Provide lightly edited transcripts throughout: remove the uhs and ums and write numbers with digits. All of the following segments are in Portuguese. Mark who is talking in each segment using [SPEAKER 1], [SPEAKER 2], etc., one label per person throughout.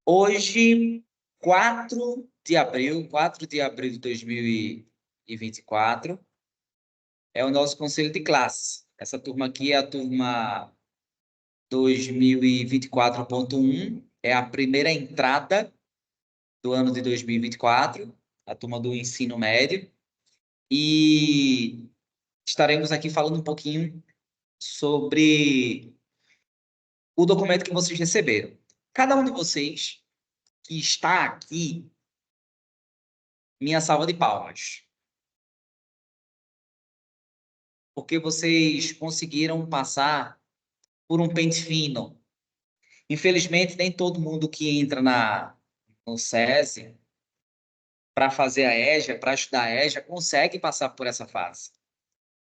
[SPEAKER 1] Hoje, 4 de abril de 2024, é o nosso conselho de classe. Essa turma aqui é a turma 2024.1, é a primeira entrada do ano de 2024, a turma do ensino médio, e estaremos aqui falando um pouquinho sobre o documento que vocês receberam. Cada um de vocês que está aqui, minha salva de palmas, porque vocês conseguiram passar por um pente fino. Infelizmente, nem todo mundo que entra no SESI para fazer a EJA, para estudar a EJA, consegue passar por essa fase.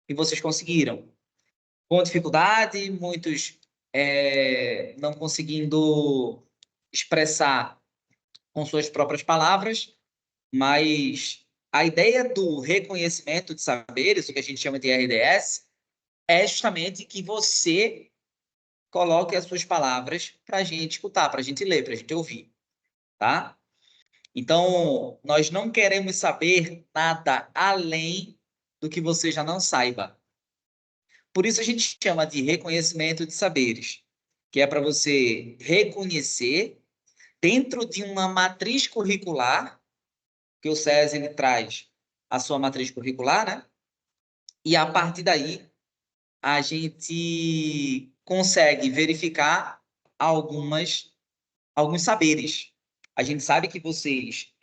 [SPEAKER 1] E vocês conseguiram. Com dificuldade, muitos não conseguindo expressar com suas próprias palavras, mas a ideia do reconhecimento de saberes, o que a gente chama de RDS, é justamente que você coloque as suas palavras para a gente escutar, para a gente ler, para a gente ouvir, tá? Então, nós não queremos saber nada além do que você já não saiba. Por isso a gente chama de reconhecimento de saberes, que é para você reconhecer dentro de uma matriz curricular, que o SESI ele traz a sua matriz curricular, né? E a partir daí a gente consegue verificar alguns saberes. A gente sabe que vocês,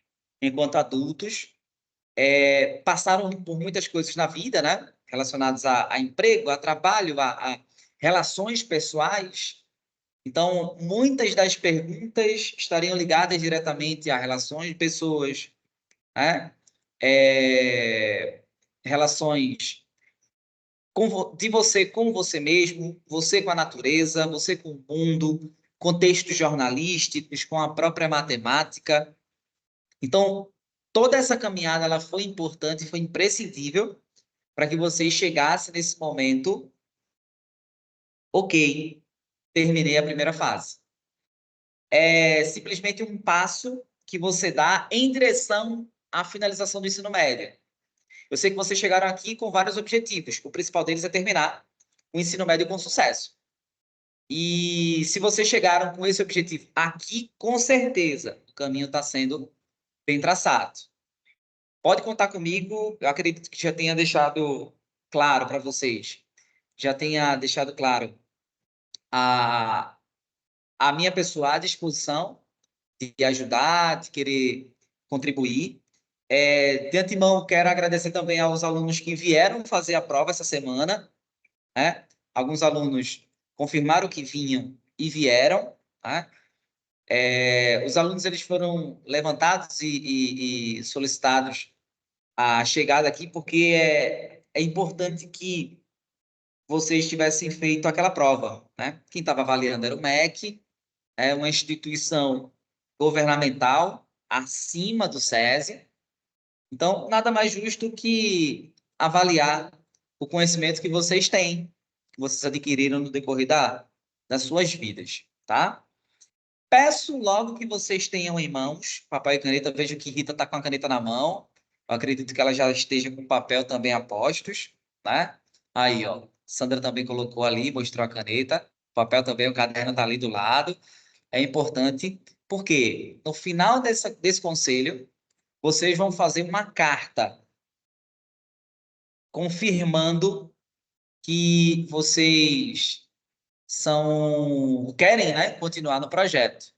[SPEAKER 1] enquanto adultos, passaram por muitas coisas na vida, né? Relacionadas a emprego, a trabalho, a relações pessoais. Então, muitas das perguntas estariam ligadas diretamente a relações de pessoas, né? Relações de você com você mesmo, você com a natureza, você com o mundo, contextos jornalísticos, com a própria matemática. Então, toda essa caminhada ela foi importante, foi imprescindível para que vocês chegassem nesse momento, ok, terminei a primeira fase. É simplesmente um passo que você dá em direção à finalização do ensino médio. Eu sei que vocês chegaram aqui com vários objetivos. O principal deles é terminar o ensino médio com sucesso. E se vocês chegaram com esse objetivo aqui, com certeza o caminho está sendo bem traçado. Pode contar comigo, eu acredito que já tenha deixado claro para vocês, já tenha deixado claro a, a minha pessoa à disposição de ajudar, de querer contribuir. De antemão, quero agradecer também aos alunos que vieram fazer a prova essa semana, né? Alguns alunos confirmaram que vinham e vieram, tá? Os alunos eles foram levantados e solicitados a chegada aqui porque é importante que vocês tivessem feito aquela prova, né? Quem estava avaliando era o MEC, é uma instituição governamental acima do SESI. Então, nada mais justo que avaliar o conhecimento que vocês têm, que vocês adquiriram no decorrer das suas vidas, tá? Peço logo que vocês tenham em mãos papel e caneta. Vejo que Rita está com a caneta na mão. Eu acredito que ela já esteja com papel também a postos, né? Aí, ó. Sandra também colocou ali, mostrou a caneta. O papel também, o caderno está ali do lado. É importante, porque no final desse conselho, vocês vão fazer uma carta confirmando que vocês querem, né, continuar no projeto,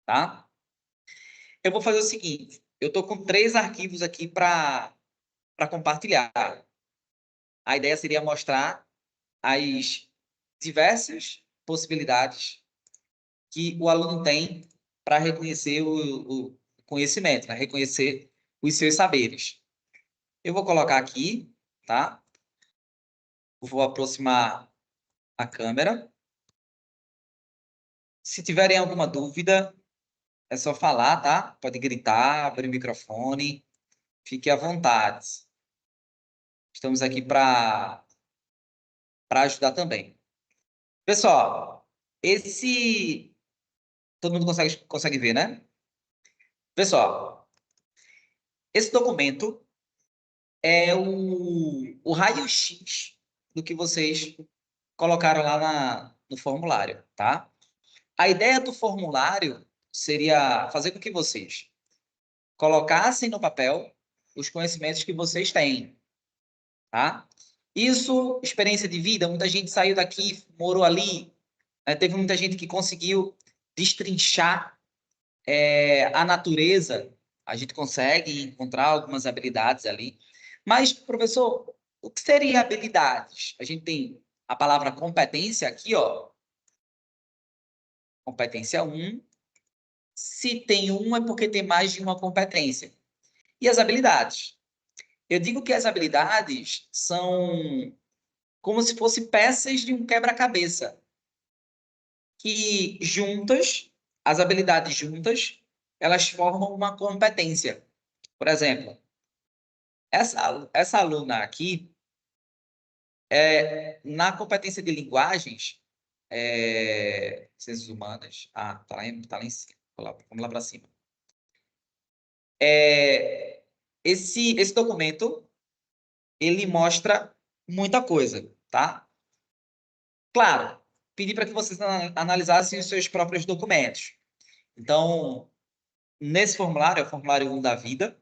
[SPEAKER 1] tá? Eu vou fazer o seguinte, eu estou com 3 arquivos aqui para compartilhar. A ideia seria mostrar as diversas possibilidades que o aluno tem para reconhecer o conhecimento, né? Reconhecer os seus saberes. Eu vou colocar aqui, tá? Vou aproximar a câmera. Se tiverem alguma dúvida, é só falar, tá? Pode gritar, abrir o microfone, fique à vontade. Estamos aqui para ajudar também. Pessoal, esse Todo mundo consegue ver, né? Pessoal, esse documento é o raio-x do que vocês colocaram lá no formulário, tá? A ideia do formulário seria fazer com que vocês colocassem no papel os conhecimentos que vocês têm, tá? Isso, experiência de vida, muita gente saiu daqui, morou ali, né? Teve muita gente que conseguiu destrinchar a natureza, a gente consegue encontrar algumas habilidades ali. Mas, professor, o que seria habilidades? A gente tem a palavra competência aqui, ó. Competência 1. Se tem um, é porque tem mais de uma competência. E as habilidades? Eu digo que as habilidades são como se fossem peças de um quebra-cabeça, que juntas, as habilidades juntas, elas formam uma competência. Por exemplo, essa aluna aqui, na competência de linguagens, ciências humanas, tá lá em cima, vamos lá para cima. Esse documento, ele mostra muita coisa, tá? Claro, pedi para que vocês analisassem os seus próprios documentos. Então, nesse formulário, é o formulário 1 da vida,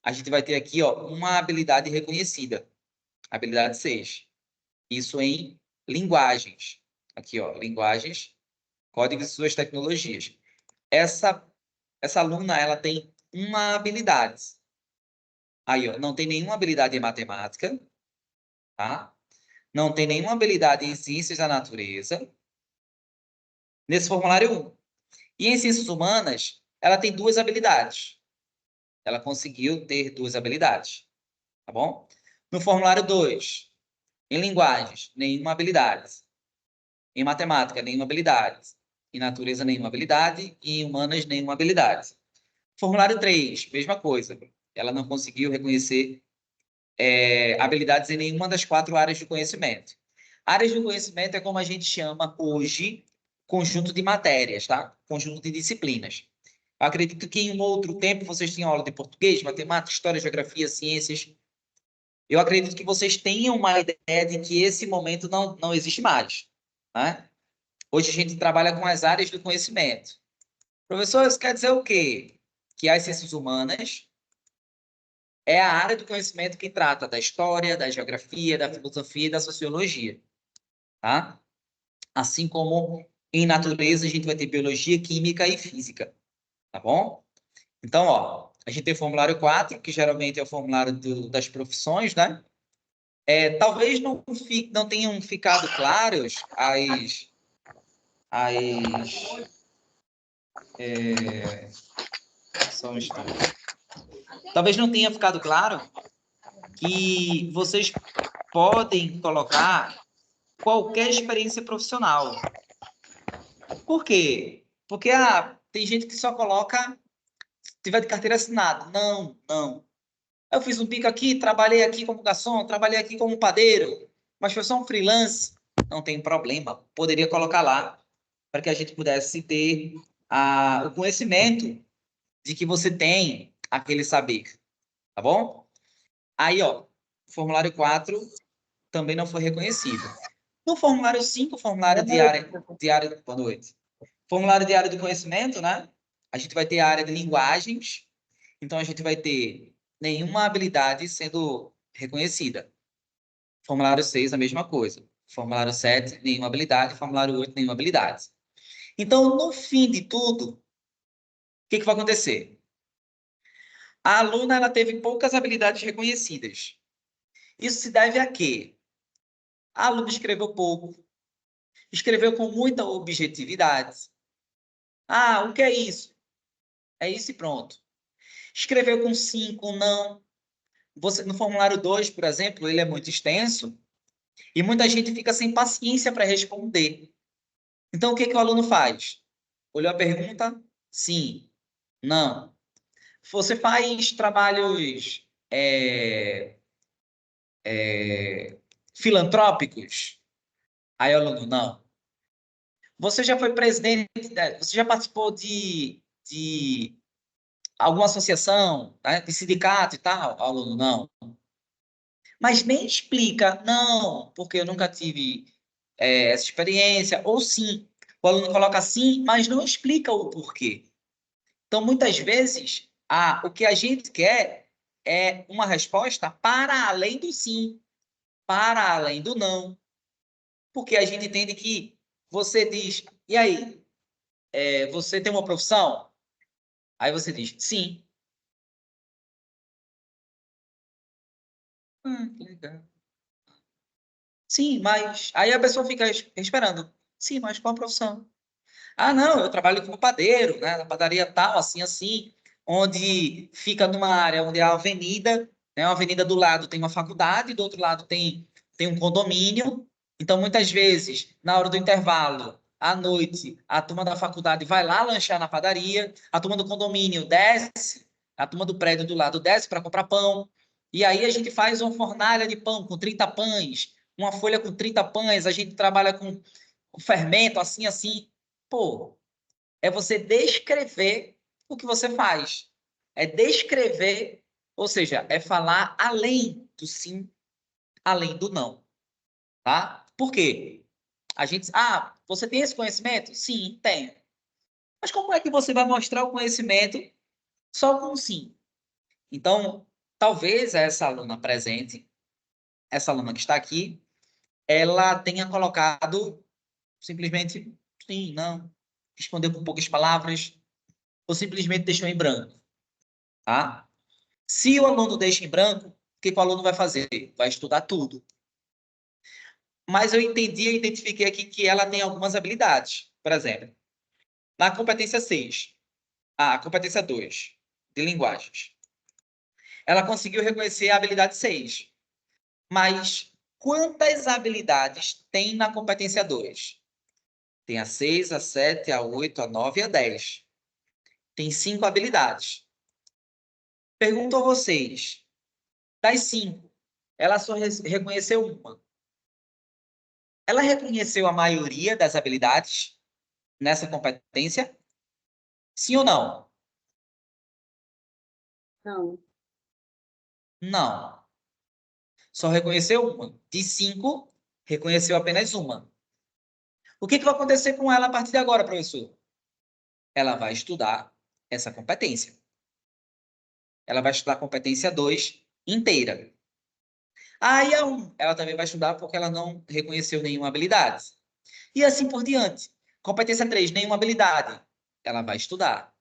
[SPEAKER 1] a gente vai ter aqui, ó, uma habilidade reconhecida, habilidade 6. Isso em linguagens. Aqui, ó, linguagens, códigos e suas tecnologias. Essa aluna, ela tem uma habilidade. Aí, ó, não tem nenhuma habilidade em matemática, tá? Não tem nenhuma habilidade em ciências da natureza, nesse formulário 1. E em ciências humanas, ela tem duas habilidades. Ela conseguiu ter duas habilidades, tá bom? No formulário 2, em linguagens, nenhuma habilidade. Em matemática, nenhuma habilidade. Em natureza, nenhuma habilidade. E em humanas, nenhuma habilidade. Formulário 3, mesma coisa. Ela não conseguiu reconhecer habilidades em nenhuma das 4 áreas de conhecimento. Áreas de conhecimento é como a gente chama hoje conjunto de matérias, tá? Conjunto de disciplinas. Eu acredito que em um outro tempo vocês tinham aula de português, matemática, história, geografia, ciências. Eu acredito que vocês tenham uma ideia de que esse momento não existe mais, né? Hoje a gente trabalha com as áreas do conhecimento. Professor, isso quer dizer o quê? Que as ciências humanas é a área do conhecimento que trata da história, da geografia, da filosofia e da sociologia, tá? Assim como em natureza a gente vai ter biologia, química e física, tá bom? Então, ó, a gente tem o formulário 4, que geralmente é o formulário das profissões, né? Talvez não tenham ficado claros só um instante. Talvez não tenha ficado claro que vocês podem colocar qualquer experiência profissional. Por quê? Porque tem gente que só coloca se tiver de carteira assinada. Não. Eu fiz um bico aqui, trabalhei aqui como garçom, trabalhei aqui como padeiro, mas foi só um freelance. Não tem problema. Poderia colocar lá para que a gente pudesse ter o conhecimento de que você tem aquele saber, tá bom? Aí, ó, formulário 4 também não foi reconhecido. No formulário 5, formulário boa noite. Formulário de área do conhecimento, né? A gente vai ter a área de linguagens, então a gente vai ter nenhuma habilidade sendo reconhecida. Formulário 6, a mesma coisa. Formulário 7, nenhuma habilidade. Formulário 8, nenhuma habilidade. Então, no fim de tudo, o que vai acontecer? A aluna ela teve poucas habilidades reconhecidas. Isso se deve a quê? A aluna escreveu pouco, escreveu com muita objetividade. O que é isso? É isso e pronto. Escreveu com sim, com não. No formulário 2, por exemplo, ele é muito extenso e muita gente fica sem paciência para responder. Então, o que o aluno faz? Olhou a pergunta? Sim, não. Você faz trabalhos filantrópicos? Aí o aluno, não. Você já foi presidente, você já participou de alguma associação, né, de sindicato e tal? Aluno, não. Mas nem explica, não, porque eu nunca tive essa experiência, ou sim. O aluno coloca sim, mas não explica o porquê. Então, muitas vezes, o que a gente quer é uma resposta para além do sim, para além do não. Porque a gente entende que você diz, e aí, você tem uma profissão? Aí você diz, sim. Que legal. Sim, mas... Aí a pessoa fica esperando. Sim, mas qual a profissão? Ah, não, eu trabalho como padeiro, né? Na padaria tal, assim, assim, onde fica numa área onde é a avenida, né? A avenida do lado tem uma faculdade, do outro lado tem um condomínio. Então, muitas vezes, na hora do intervalo, à noite, a turma da faculdade vai lá lanchar na padaria, a turma do condomínio desce, a turma do prédio do lado desce para comprar pão. E aí a gente faz uma fornalha de pão com 30 pães, uma folha com 30 pães, a gente trabalha com o fermento, assim, assim. Pô, é você descrever o que você faz. É descrever, ou seja, é falar além do sim, além do não, tá? Por quê? A gente, você tem esse conhecimento? Sim, tenho. Mas como é que você vai mostrar o conhecimento só com um sim? Então, talvez essa aluna presente, essa aluna que está aqui, ela tenha colocado simplesmente sim, não, respondeu com poucas palavras, ou simplesmente deixou em branco, tá? Se o aluno deixa em branco, o que o aluno vai fazer? Vai estudar tudo. Mas eu entendi e identifiquei aqui que ela tem algumas habilidades. Por exemplo, na competência 6, a competência 2, de linguagens, ela conseguiu reconhecer a habilidade 6. Mas quantas habilidades tem na competência 2? Tem a 6, a 7, a 8, a 9 e a 10. Tem 5 habilidades. Pergunto a vocês, das 5, ela só reconheceu uma. Ela reconheceu a maioria das habilidades nessa competência? Sim ou não?
[SPEAKER 2] Não.
[SPEAKER 1] Não. Só reconheceu uma. De 5, reconheceu apenas uma. O que vai acontecer com ela a partir de agora, professor? Ela vai estudar essa competência. Ela vai estudar a competência 2 inteira. E a 1, ela também vai estudar porque ela não reconheceu nenhuma habilidade. E assim por diante. Competência 3, nenhuma habilidade. Ela vai estudar.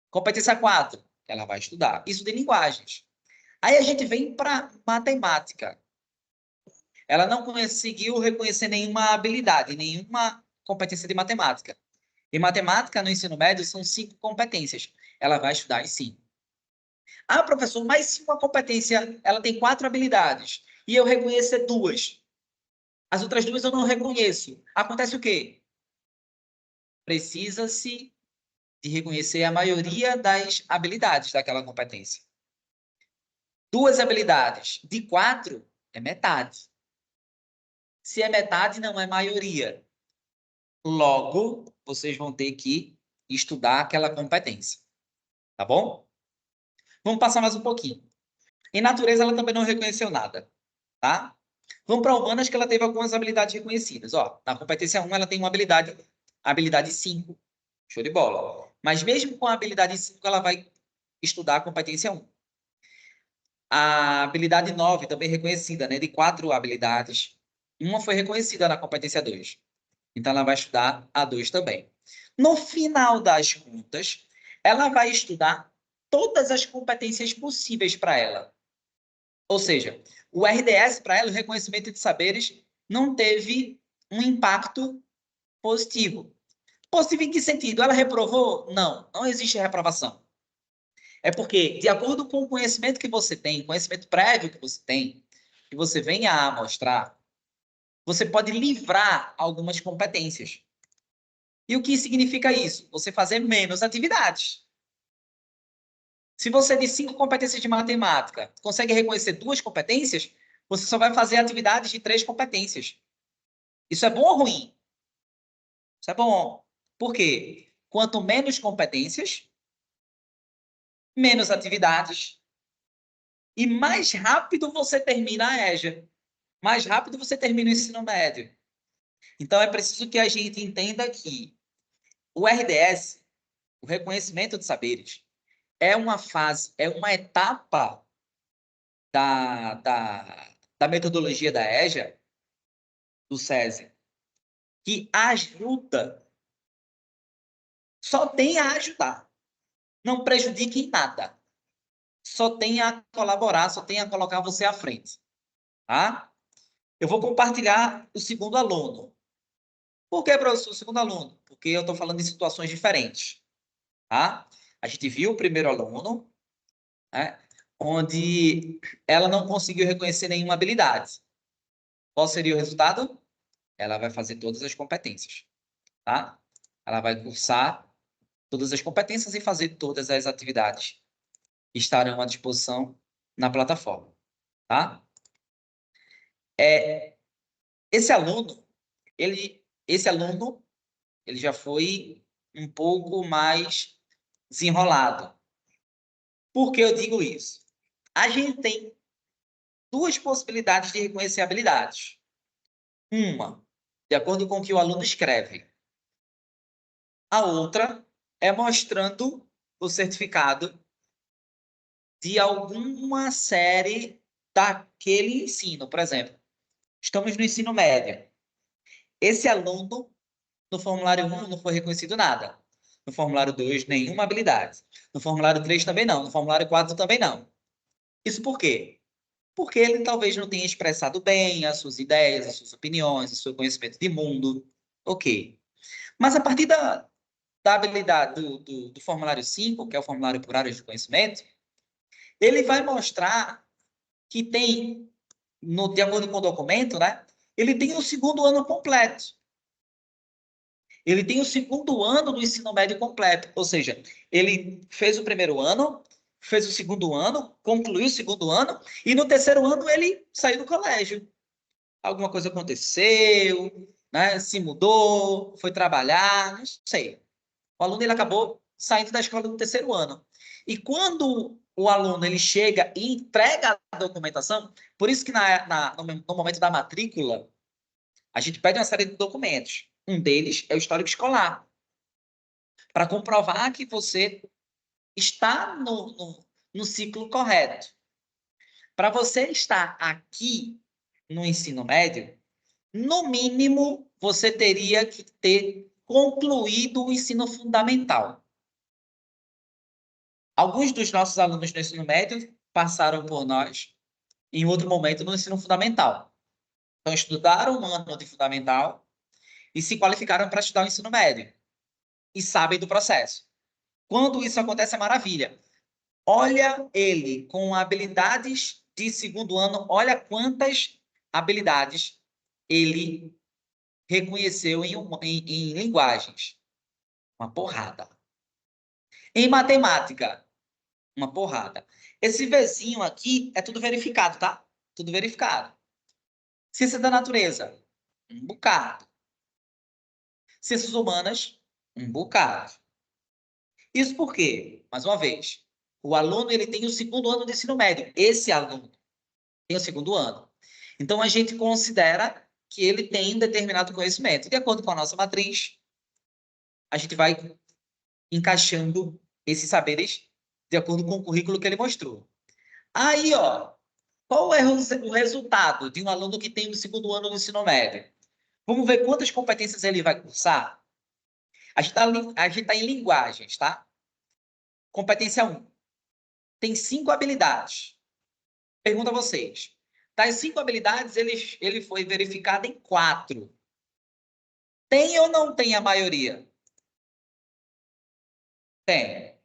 [SPEAKER 1] Competência 4, ela vai estudar. Isso de linguagens. Aí a gente vem para matemática. Ela não conseguiu reconhecer nenhuma habilidade, nenhuma competência de matemática. E matemática no ensino médio são 5 competências. Ela vai estudar as 5. Professor, mas se uma competência ela tem 4 habilidades e eu reconhecer 2, as outras 2 eu não reconheço. Acontece o quê? Precisa-se de reconhecer a maioria das habilidades daquela competência. 2 habilidades de 4 é metade. Se é metade, não é maioria. Logo, vocês vão ter que estudar aquela competência. Tá bom? Vamos passar mais um pouquinho. Em natureza, ela também não reconheceu nada. Tá? Vamos para humanas, que ela teve algumas habilidades reconhecidas. Ó, na competência 1, ela tem uma habilidade 5. Show de bola. Mas mesmo com a habilidade 5, ela vai estudar a competência 1. A habilidade 9, também reconhecida, né? De 4 habilidades. Uma foi reconhecida na competência 2. Então, ela vai estudar a 2 também. No final das contas, ela vai estudar todas as competências possíveis para ela. Ou seja, o RDS para ela, o reconhecimento de saberes, não teve um impacto positivo. Positivo em que sentido? Ela reprovou? Não, não existe reprovação. É porque, de acordo com o conhecimento que você tem, conhecimento prévio que você tem, que você venha a mostrar, você pode livrar algumas competências. E o que significa isso? Você fazer menos atividades. Se você de 5 competências de matemática consegue reconhecer 2 competências, você só vai fazer atividades de 3 competências. Isso é bom ou ruim? Isso é bom. Por quê? Quanto menos competências, menos atividades e mais rápido você termina a EJA. Mais rápido você termina o ensino médio. Então, é preciso que a gente entenda que o RDS, o reconhecimento de saberes, é uma fase, é uma etapa da metodologia da EJA, do SESI, que ajuda, só tem a ajudar, não prejudique em nada, só tem a colaborar, só tem a colocar você à frente, tá? Eu vou compartilhar o segundo aluno. Por que, professor, o segundo aluno? Porque eu estou falando de situações diferentes, tá? A gente viu o primeiro aluno, né, onde ela não conseguiu reconhecer nenhuma habilidade. Qual seria o resultado? Ela vai fazer todas as competências, tá? Ela vai cursar todas as competências e fazer todas as atividades que estarão à disposição na plataforma, tá? Esse aluno, ele já foi um pouco mais desenrolado. Por que eu digo isso? A gente tem duas possibilidades de reconhecer habilidades. Uma, de acordo com o que o aluno escreve. A outra é mostrando o certificado de alguma série daquele ensino. Por exemplo, estamos no ensino médio. Esse aluno, no formulário 1, não foi reconhecido nada. No formulário 2, nenhuma habilidade. No formulário 3 também não. No formulário 4 também não. Isso por quê? Porque ele talvez não tenha expressado bem as suas ideias, as suas opiniões, o seu conhecimento de mundo. Ok. Mas a partir da habilidade do formulário 5, que é o formulário por áreas de conhecimento, ele vai mostrar que tem, de acordo com o documento, né? Ele tem o segundo ano completo. Ele tem o segundo ano do ensino médio completo. Ou seja, ele fez o primeiro ano, fez o segundo ano, concluiu o segundo ano, e no terceiro ano ele saiu do colégio. Alguma coisa aconteceu, né? Se mudou, foi trabalhar, não sei. O aluno ele acabou saindo da escola no terceiro ano. E quando o aluno ele chega e entrega a documentação, por isso que no momento da matrícula, a gente pede uma série de documentos. Um deles é o histórico escolar, para comprovar que você está no ciclo correto. Para você estar aqui no ensino médio, no mínimo, você teria que ter concluído o ensino fundamental. Alguns dos nossos alunos do ensino médio passaram por nós em outro momento no ensino fundamental. Então, estudaram um ano de fundamental e se qualificaram para estudar o ensino médio. E sabem do processo. Quando isso acontece, é maravilha. Olha ele com habilidades de segundo ano, olha quantas habilidades ele reconheceu em linguagens. Uma porrada. Em matemática, uma porrada. Esse Vzinho aqui é tudo verificado, tá? Tudo verificado. Ciência da natureza, um bocado. Ciências humanas, um bocado. Isso por quê? Mais uma vez, o aluno ele tem o segundo ano de ensino médio. Esse aluno tem o segundo ano. Então, a gente considera que ele tem determinado conhecimento. De acordo com a nossa matriz, a gente vai encaixando esses saberes de acordo com o currículo que ele mostrou. Aí, ó, qual é o resultado de um aluno que tem o segundo ano do ensino médio? Vamos ver quantas competências ele vai cursar? A gente está em linguagens, tá? Competência 1. Tem 5 habilidades. Pergunto a vocês. Das 5 habilidades, ele foi verificado em 4. Tem ou não tem a maioria? Tem.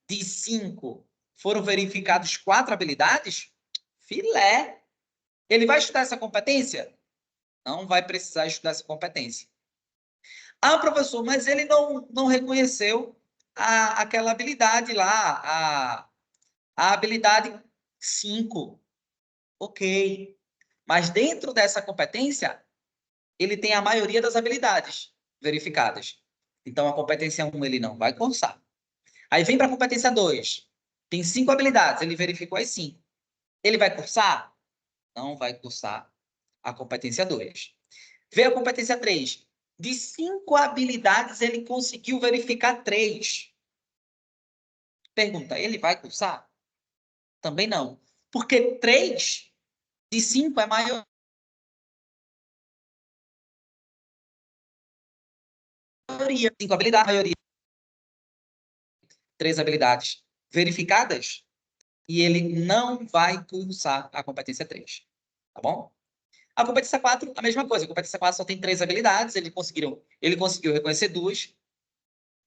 [SPEAKER 1] De 5, foram verificados 4 habilidades? Filé. Ele vai estudar essa competência? Não vai precisar estudar essa competência. Ah, professor, mas ele não reconheceu aquela habilidade lá, a habilidade 5. Ok. Mas dentro dessa competência, ele tem a maioria das habilidades. verificadas. Então, a competência 1 ele não vai cursar. Aí vem para a competência 2. Tem 5 habilidades, ele verificou as 5. Ele vai cursar? Não vai cursar a competência 2. Vem a competência 3. De 5 habilidades, ele conseguiu verificar 3. Pergunta, ele vai cursar? Também não. Porque 3 de 5 é maior. Maioria. 5 habilidades, maioria. 3 habilidades verificadas, e ele não vai cursar a competência 3. Tá bom? A competência 4, a mesma coisa. A competência 4 só tem 3 habilidades, ele conseguiu reconhecer 2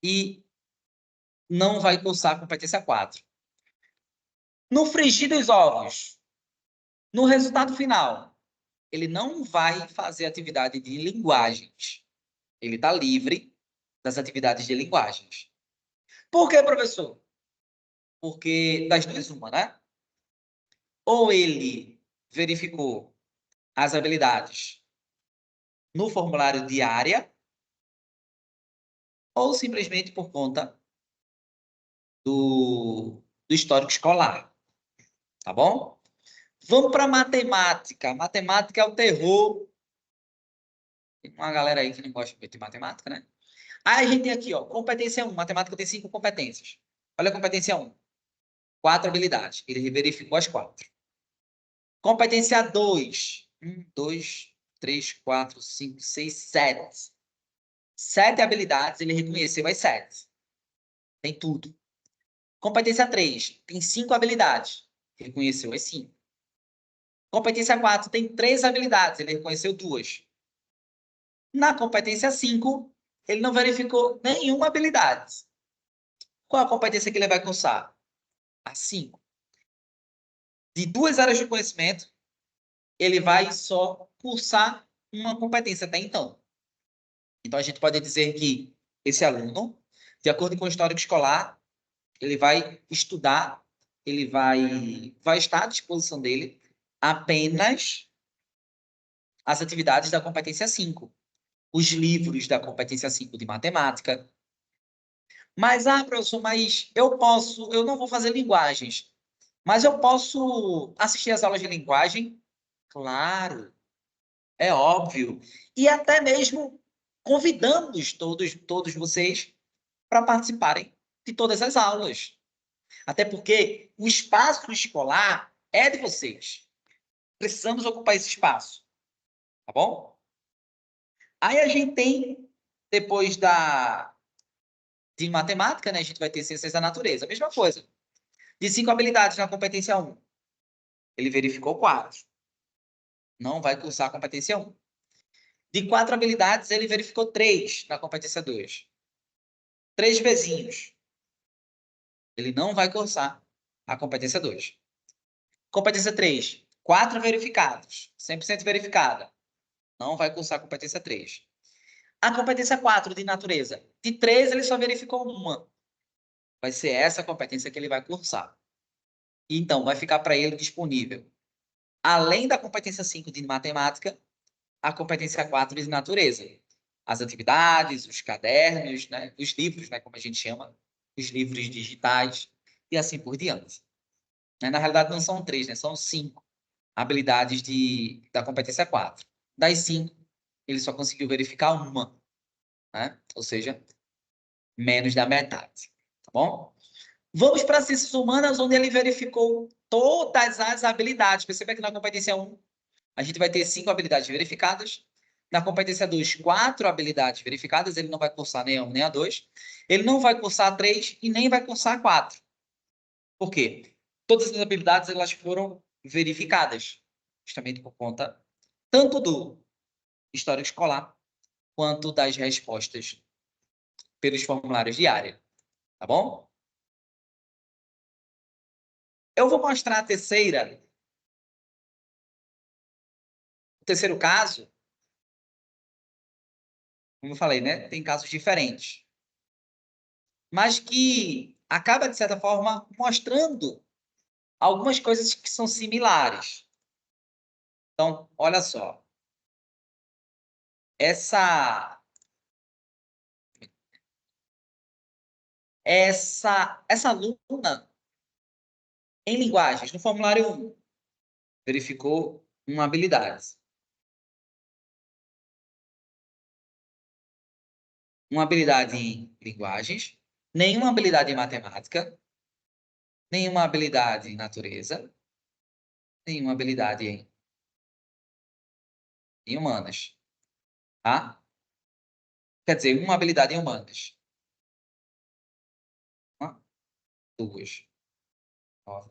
[SPEAKER 1] e não vai cursar a competência 4. No frigir dos ovos, no resultado final, ele não vai fazer atividade de linguagens. Ele está livre das atividades de linguagens. Por quê, professor? Porque das duas, uma, né? Ou ele verificou as habilidades no formulário de área, ou simplesmente por conta do histórico escolar. Tá bom? Vamos para matemática. Matemática é o terror. Tem uma galera aí que não gosta muito de matemática, né? Aí a gente tem aqui, ó, competência 1. Matemática tem 5 competências. Olha a competência 1. 4 habilidades. Ele verificou as 4. Competência 2. 1, 2, 3, 4, 5, 6, 7. 7 habilidades, ele reconheceu as 7. Tem tudo. Competência 3. Tem 5 habilidades. Reconheceu as 5. Competência 4 tem 3 habilidades. Ele reconheceu 2. Na competência 5, ele não verificou nenhuma habilidade. Qual a competência que ele vai cursar? A 5. De 2 áreas de conhecimento, ele vai só cursar uma competência até então. Então, a gente pode dizer que esse aluno, de acordo com o histórico escolar, ele vai estudar, ele vai estar à disposição dele apenas as atividades da competência 5. Os livros da competência 5 de matemática. Mas, professor, mas eu não vou fazer linguagens, mas eu posso assistir às aulas de linguagem? Claro, é óbvio. E até mesmo convidamos todos vocês para participarem de todas as aulas. Até porque o espaço escolar é de vocês. Precisamos ocupar esse espaço, tá bom? Aí a gente tem, depois de matemática, né, a gente vai ter ciências da natureza. A mesma coisa. De 5 habilidades na competência 1, ele verificou 4. Não vai cursar a competência 1. De 4 habilidades, ele verificou 3 na competência 2. 3 vizinhos. Ele não vai cursar a competência 2. Competência 3, 4 verificados. 100% verificada. Não vai cursar a competência 3. A competência 4 de natureza. De 3, ele só verificou uma. Vai ser essa a competência que ele vai cursar. Então, vai ficar para ele disponível, além da competência 5 de matemática, a competência 4 de natureza. As atividades, os cadernos, né, os livros, né, como a gente chama, os livros digitais e assim por diante. Na realidade, não são 3, né, são 5 habilidades da competência 4. Das 5, ele só conseguiu verificar uma, né? Ou seja, menos da metade. Tá bom? Vamos para as ciências humanas, onde ele verificou todas as habilidades. Perceba que na competência 1, a gente vai ter 5 habilidades verificadas. Na competência 2, 4 habilidades verificadas. Ele não vai cursar nem a 1 nem a 2. Ele não vai cursar a 3 e nem vai cursar a 4. Por quê? Todas as habilidades elas foram verificadas, justamente por conta tanto do histórico escolar quanto das respostas pelos formulários de área. Tá bom? Eu vou mostrar a terceira. O terceiro caso, como eu falei, né? Tem casos diferentes. Mas que acaba, de certa forma, mostrando algumas coisas que são similares. Então, olha só. Essa essa aluna, em linguagens, no formulário 1, verificou uma habilidade. Uma habilidade em linguagens, nenhuma habilidade em matemática, nenhuma habilidade em natureza, nenhuma habilidade em humanas, tá? Quer dizer, uma habilidade em humanas. Uma, duas.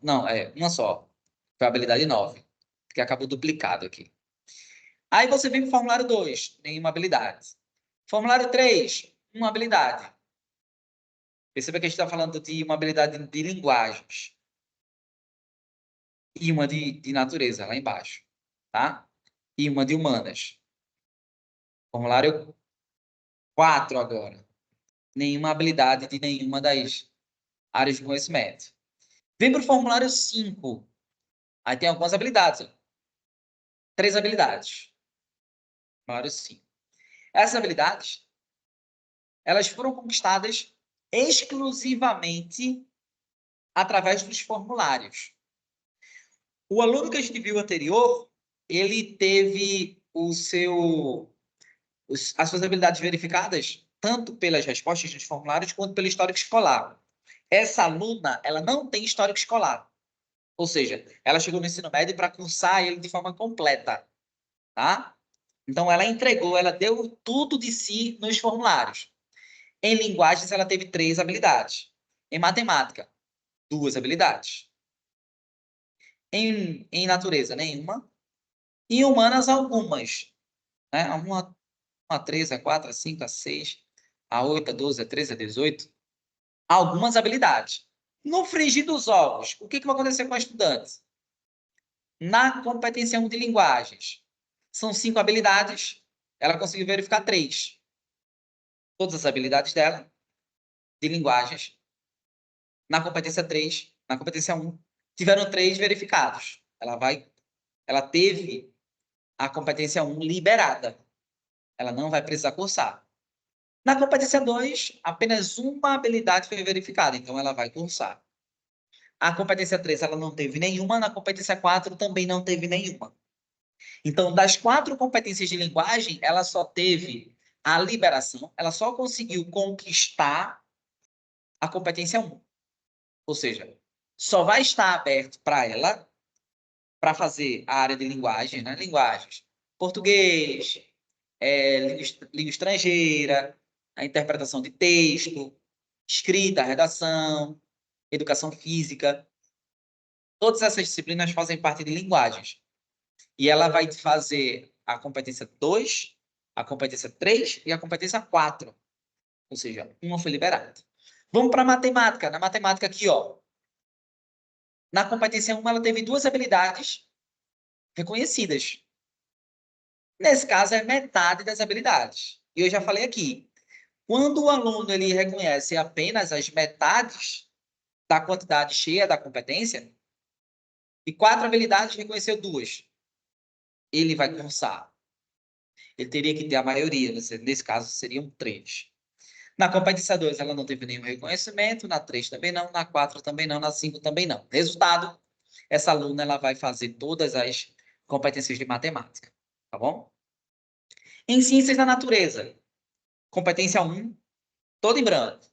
[SPEAKER 1] Não, uma só. Foi a habilidade 9, que acabou duplicado aqui. Aí você vem para o formulário 2, nenhuma habilidade. Formulário 3, uma habilidade. Perceba que a gente está falando de uma habilidade de linguagens. E uma de natureza, lá embaixo. Tá? E uma de humanas. Formulário 4 agora. Nenhuma habilidade de nenhuma das áreas de conhecimento. Vem para o formulário 5. Aí tem algumas habilidades. 3 habilidades. Formulário 5. Essas habilidades, elas foram conquistadas exclusivamente através dos formulários. O aluno que a gente viu anterior, ele teve as suas habilidades verificadas tanto pelas respostas dos formulários quanto pelo histórico escolar. Essa aluna, ela não tem histórico escolar. Ou seja, ela chegou no ensino médio para cursar ele de forma completa, tá? Então, ela entregou, ela deu tudo de si nos formulários. Em linguagens, ela teve 3 habilidades. Em matemática, 2 habilidades. Em natureza, nenhuma. Em humanas, algumas. Né? A 3, a 4, a 5, a 6, a 8, a 12, a 13, a 18. Algumas habilidades. No frigir dos ovos, o que vai acontecer com a estudante? Na competência 1 de linguagens, são 5 habilidades, ela conseguiu verificar 3. Todas as habilidades dela, de linguagens, na competência 3, na competência 1, tiveram 3 verificados. Ela teve a competência 1 liberada. Ela não vai precisar cursar. Na competência 2, apenas uma habilidade foi verificada, então ela vai cursar. A competência 3, ela não teve nenhuma, na competência 4 também não teve nenhuma. Então, das 4 competências de linguagem, ela só teve a liberação, ela só conseguiu conquistar a competência 1. Ou seja, só vai estar aberto para ela para fazer a área de linguagem, né? Linguagens, português, língua estrangeira, a interpretação de texto, escrita, redação, educação física. Todas essas disciplinas fazem parte de linguagens. E ela vai fazer a competência 2, a competência 3 e a competência 4. Ou seja, uma foi liberada. Vamos para a matemática. Na matemática aqui, ó. Na competência 1, ela teve 2 habilidades reconhecidas. Nesse caso, é metade das habilidades. E eu já falei aqui, quando o aluno ele reconhece apenas as metades da quantidade cheia da competência, e 4 habilidades reconheceu 2, ele vai cursar. Ele teria que ter a maioria, nesse caso seriam 3. Na competência 2, ela não teve nenhum reconhecimento, na 3 também não, na 4 também não, na 5 também não. Resultado, essa aluna ela vai fazer todas as competências de matemática, tá bom? Em ciências da natureza, competência 1, toda em branco.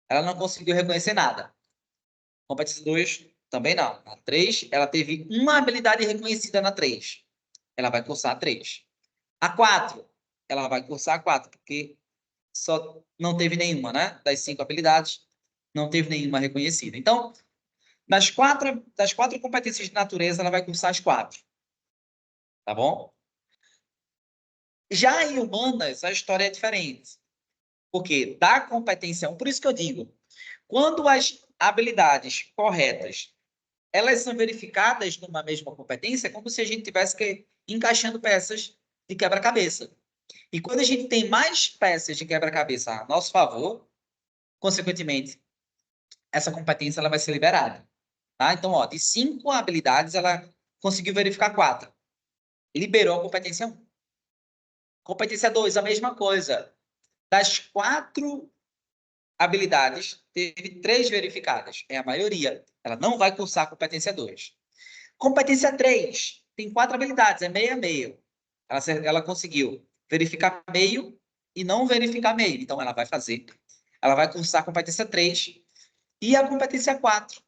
[SPEAKER 1] Ela não conseguiu reconhecer nada. Competência 2, também não. Na 3, ela teve uma habilidade reconhecida na 3. Ela vai cursar a 3. A 4, ela vai cursar a 4, porque só não teve nenhuma, né? Das 5 habilidades, não teve nenhuma reconhecida. Então, das quatro competências de natureza, ela vai cursar as 4. Tá bom? Já em humanas, a história é diferente. Porque da competência 1, por isso que eu digo, quando as habilidades corretas elas são verificadas numa mesma competência, é como se a gente tivesse encaixando peças de quebra-cabeça. E quando a gente tem mais peças de quebra-cabeça a nosso favor, consequentemente, essa competência ela vai ser liberada. Tá? Então, ó, de 5 habilidades, ela conseguiu verificar 4. Liberou a competência 1. Competência 2, a mesma coisa. Das 4 habilidades, teve 3 verificadas. É a maioria. Ela não vai cursar a competência 2. Competência 3 tem 4 habilidades, é meio a meio. Ela conseguiu verificar meio e não verificar meio. Então, ela vai cursar a competência 3 e a competência 4.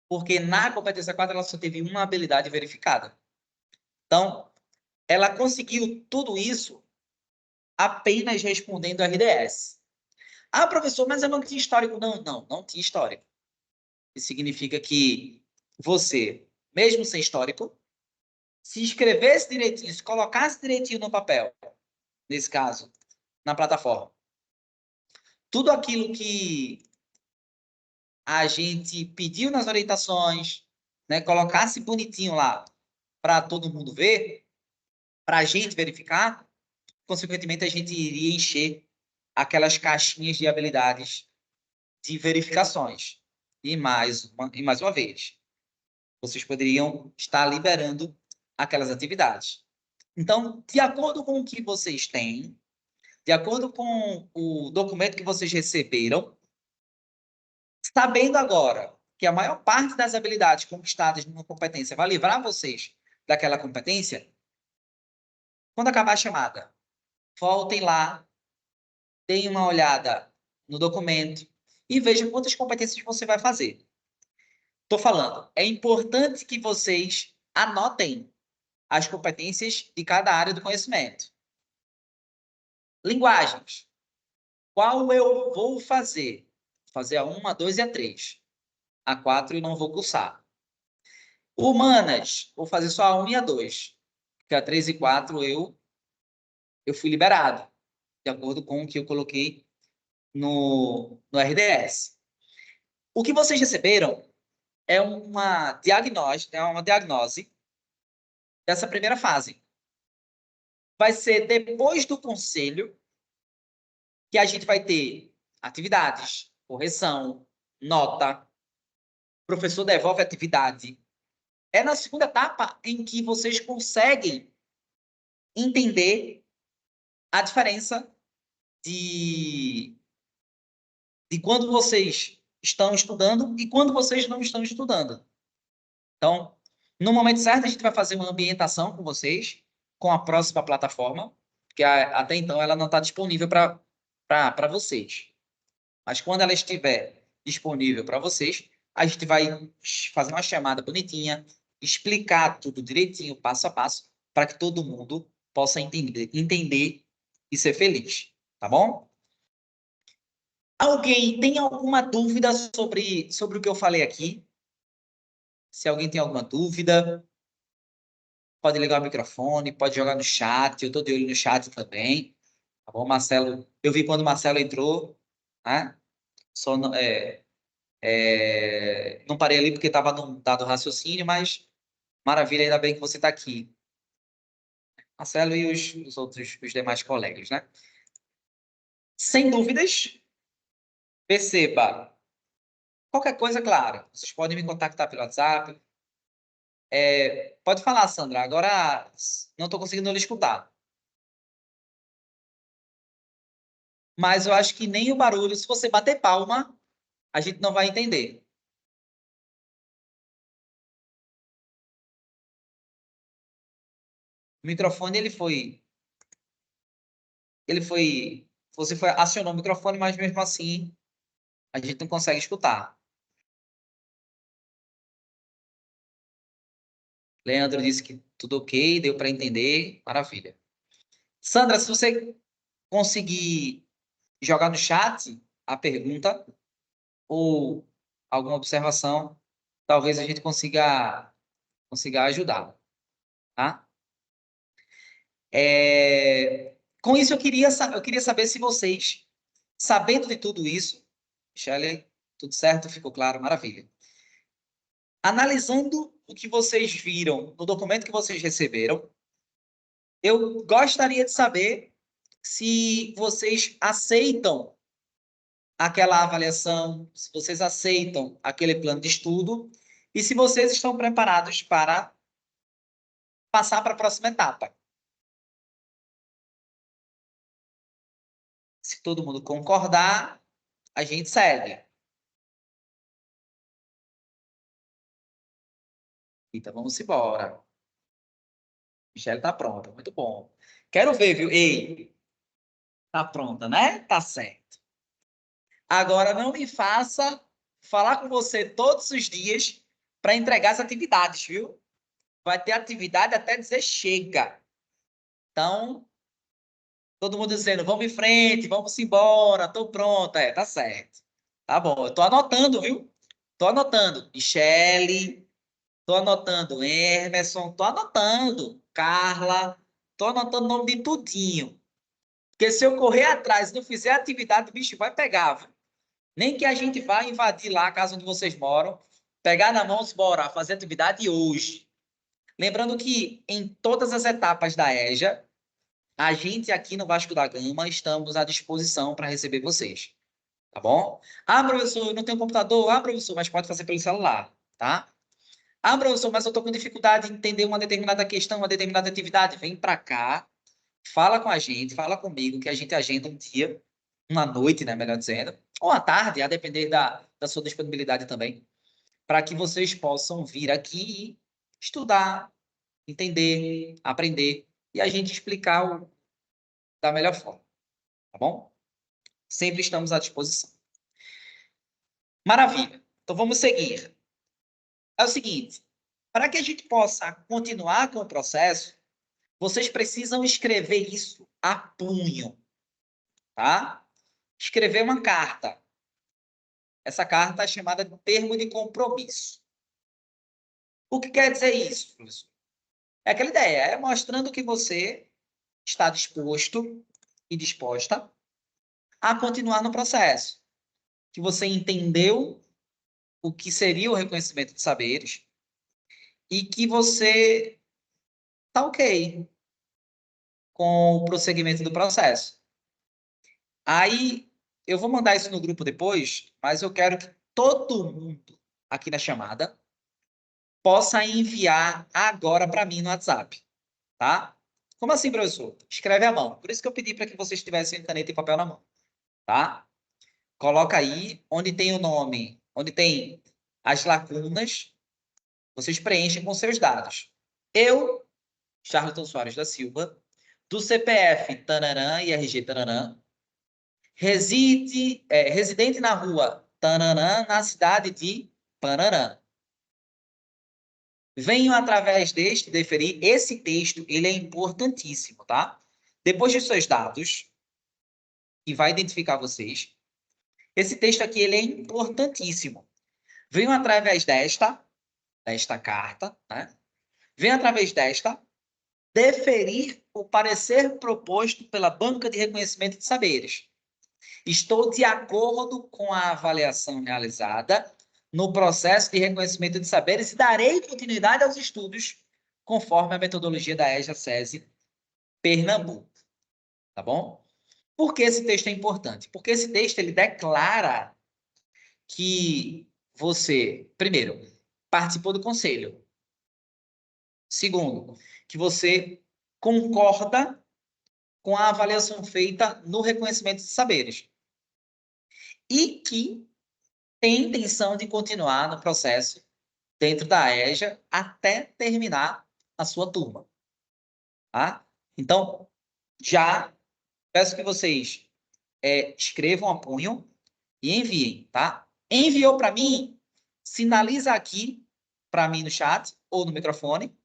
[SPEAKER 1] Porque na competência 4 ela só teve uma habilidade verificada. Então, ela conseguiu tudo isso apenas respondendo RDS. Ah, professor, mas eu não tinha histórico. Não tinha histórico. Isso significa que você, mesmo sem histórico, se escrevesse direitinho, se colocasse direitinho no papel, nesse caso, na plataforma, tudo aquilo que a gente pediu nas orientações, né, colocasse bonitinho lá para todo mundo ver, para a gente verificar, consequentemente a gente iria encher aquelas caixinhas de habilidades de verificações. E mais uma vez, vocês poderiam estar liberando aquelas atividades. Então, de acordo com o que vocês têm, de acordo com o documento que vocês receberam, sabendo agora que a maior parte das habilidades conquistadas numa competência vai livrar vocês daquela competência, quando acabar a chamada, voltem lá, deem uma olhada no documento e vejam quantas competências você vai fazer. Estou falando, é importante que vocês anotem as competências de cada área do conhecimento. Linguagens. Qual eu vou fazer? Fazer a 1, a 2 e a 3. A 4 eu não vou cursar. Humanas. Vou fazer só a 1 e a 2. Porque a 3 e 4 eu fui liberado. De acordo com o que eu coloquei no RDS. O que vocês receberam é uma diagnose dessa primeira fase. Vai ser depois do conselho que a gente vai ter atividades, correção, nota, o professor devolve a atividade. É na segunda etapa em que vocês conseguem entender a diferença de quando vocês estão estudando e quando vocês não estão estudando. Então, no momento certo, a gente vai fazer uma ambientação com vocês, com a próxima plataforma, que até então ela não está disponível para vocês. Mas quando ela estiver disponível para vocês, a gente vai fazer uma chamada bonitinha, explicar tudo direitinho, passo a passo, para que todo mundo possa entender e ser feliz, tá bom? Alguém tem alguma dúvida sobre o que eu falei aqui? Se alguém tem alguma dúvida, pode ligar o microfone, pode jogar no chat, eu estou de olho no chat também, tá bom, Marcelo? Eu vi quando o Marcelo entrou, né? Só não, não parei ali porque estava num dado raciocínio, mas maravilha, ainda bem que você está aqui. Marcelo e os demais colegas, né? Sem dúvidas, perceba. Qualquer coisa, claro, vocês podem me contactar pelo WhatsApp. Pode falar, Sandra. Agora não estou conseguindo lhe escutar. Mas eu acho que nem o barulho, se você bater palma, a gente não vai entender. O microfone, você acionou o microfone, mas mesmo assim a gente não consegue escutar. Leandro disse que tudo ok, deu para entender, maravilha. Sandra, se você conseguir jogar no chat a pergunta ou alguma observação, talvez a gente consiga ajudar, tá? Com isso, eu queria saber se vocês, sabendo de tudo isso, Shelley, tudo certo? Ficou claro? Maravilha. Analisando o que vocês viram no documento que vocês receberam, eu gostaria de saber se vocês aceitam aquela avaliação, se vocês aceitam aquele plano de estudo e se vocês estão preparados para passar para a próxima etapa. Se todo mundo concordar, a gente segue. Então, vamos embora. Michelle tá pronta, muito bom. Quero ver, viu? Ei, tá pronta, né? Tá certo. Agora, não me faça falar com você todos os dias para entregar as atividades, viu? Vai ter atividade até dizer chega. Então, todo mundo dizendo, vamos em frente, vamos embora, tô pronta. É, tá certo. Tá bom, eu tô anotando, viu? Tô anotando. Michele, tô anotando Emerson, tô anotando Carla, tô anotando o nome de tudinho. Porque se eu correr atrás e não fizer atividade, o bicho vai pegar, viu? Nem que a gente vá invadir lá a casa onde vocês moram, pegar na mão, bora, fazer atividade hoje. Lembrando que em todas as etapas da EJA, a gente aqui no Vasco da Gama estamos à disposição para receber vocês, tá bom? Ah, professor, eu não tenho computador. Ah, professor, mas pode fazer pelo celular, tá? Ah, professor, mas eu estou com dificuldade em entender uma determinada questão, uma determinada atividade. Vem para cá, fala com a gente, fala comigo, que a gente agenda um dia, uma noite, né, melhor dizendo, ou à tarde, a depender da sua disponibilidade também, para que vocês possam vir aqui e estudar, entender, aprender, e a gente explicar da melhor forma, tá bom? Sempre estamos à disposição. Maravilha. Então vamos seguir. É o seguinte, para que a gente possa continuar com o processo, vocês precisam escrever isso a punho, tá? Escrever uma carta. Essa carta é chamada de termo de compromisso. O que quer dizer isso, professor? É aquela ideia, é mostrando que você está disposto e disposta a continuar no processo, que você entendeu o que seria o reconhecimento de saberes e que você está ok com o prosseguimento do processo. Aí, eu vou mandar isso no grupo depois, mas eu quero que todo mundo aqui na chamada possa enviar agora para mim no WhatsApp, tá? Como assim, professor? Escreve à mão. Por isso que eu pedi para que vocês tivessem caneta e papel na mão, tá? Coloca aí onde tem o nome, onde tem as lacunas, vocês preenchem com seus dados. Eu, Charlton Soares da Silva, do CPF Tanarã e RG Tanarã, residente na rua Tanarã, na cidade de Panarã. Venho através deste deferir esse texto, ele é importantíssimo, tá? Depois de seus dados, que vai identificar vocês, esse texto aqui ele é importantíssimo. Venho através desta carta, né? Venho através desta deferir o parecer proposto pela Banca de Reconhecimento de Saberes. Estou de acordo com a avaliação realizada no processo de reconhecimento de saberes e darei continuidade aos estudos conforme a metodologia da EJA-SESI Pernambuco, tá bom? Por que esse texto é importante? Porque esse texto ele declara que você, primeiro, participou do conselho. Segundo, que você concorda com a avaliação feita no reconhecimento de saberes. E que tem intenção de continuar no processo dentro da EJA até terminar a sua turma. Tá? Então, já peço que vocês escrevam a punho e enviem, tá? Enviou para mim, sinaliza aqui para mim no chat ou no microfone.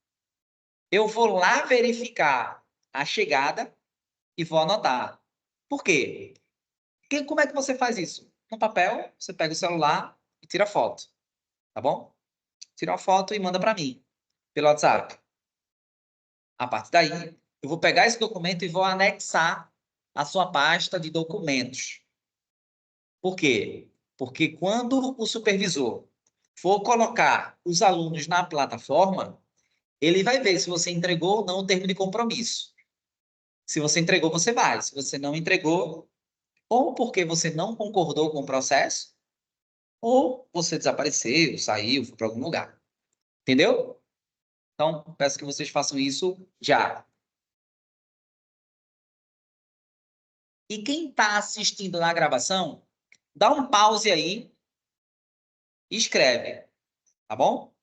[SPEAKER 1] Eu vou lá verificar a chegada e vou anotar. Por quê? Porque como é que você faz isso? No papel, você pega o celular e tira foto, tá bom? Tira uma foto e manda para mim pelo WhatsApp. A partir daí, eu vou pegar esse documento e vou anexar a sua pasta de documentos. Por quê? Porque quando o supervisor for colocar os alunos na plataforma, ele vai ver se você entregou ou não o termo de compromisso. Se você entregou, você vai. Se você não entregou, ou porque você não concordou com o processo, ou você desapareceu, saiu, foi para algum lugar. Entendeu? Então, peço que vocês façam isso já. E quem está assistindo na gravação, dá um pause aí e escreve, tá bom?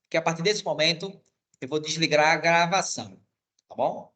[SPEAKER 1] Que a partir desse momento eu vou desligar a gravação, tá bom?